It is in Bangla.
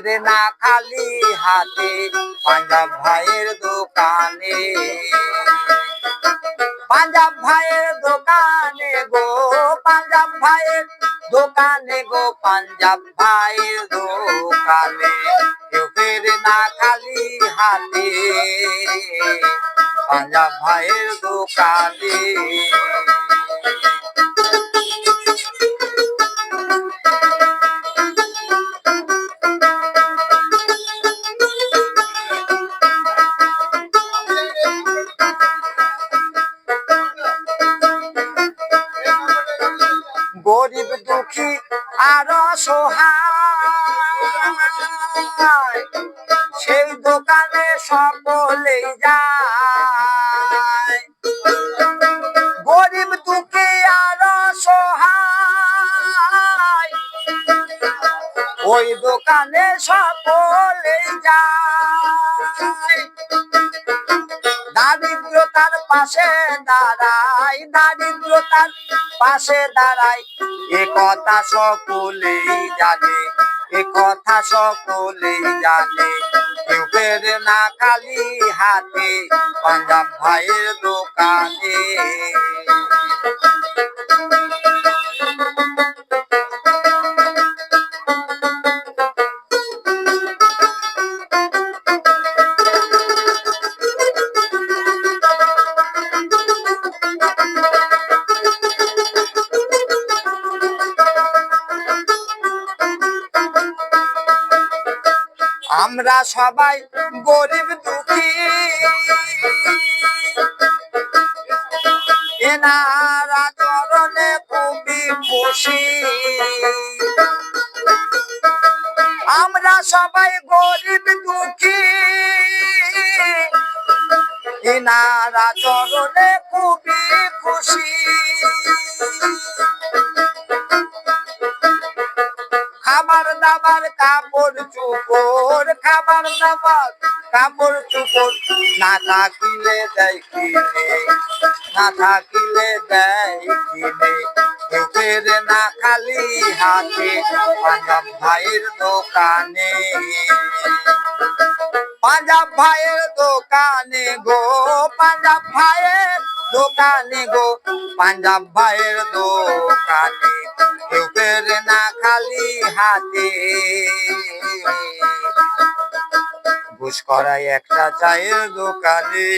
ফেরে না খালি হাতে পাঞ্জাব ভাইয়ের দোকানে। পাঞ্জাব ভাইয়ের দোকানে গো, পাঞ্জাব ভাইয়ের দোকানে গো, পাঞ্জাব ভাইয়ের দোকানে কেউ ফেরে না খালি হাতে পাঞ্জাব ভাইয়ের দোকানে। গরিব দুঃখী আর অসহায় সেই দোকানে সকলেই যায়। গরিব দুঃখী আর অসহায় ওই দোকানে সকলেই যায়। দারিদ্রতার পাশে দাঁড়াই, দারিদ্রতার পাশে দাঁড়াই, এ কথা সকলেই জানে, এ কথা সকলেই জানে। কেউ ফেরে না খালি হাতে পাঞ্জাব ভাইয়ের দোকানে। আমরা সবাই গরিব দুঃখী, এনারা চরণে খুবই খুশি। আমরা সবাই গরিব দুঃখী, এনারা চরণে খুবই খুশি। খাবার দাবার কাপড় চোপড়, খাবার দাবার কাপড় চোপড় না থাকিলে দেয় কিনে, না থাকিলে দেয় কিনে। কেউ ফেরে না খালি হাতে পাঞ্জাব ভাইয়ের দোকানে। পাঞ্জাব ভাইয়ের দোকানে গো, পাঞ্জাব ভাইয়ের দোকানে গো, পাঞ্জাব ভাইয়ের দোকানে কেউ ফেরে না খালি হাতে। ঘুষ করাই একটা চায়ের দোকানে।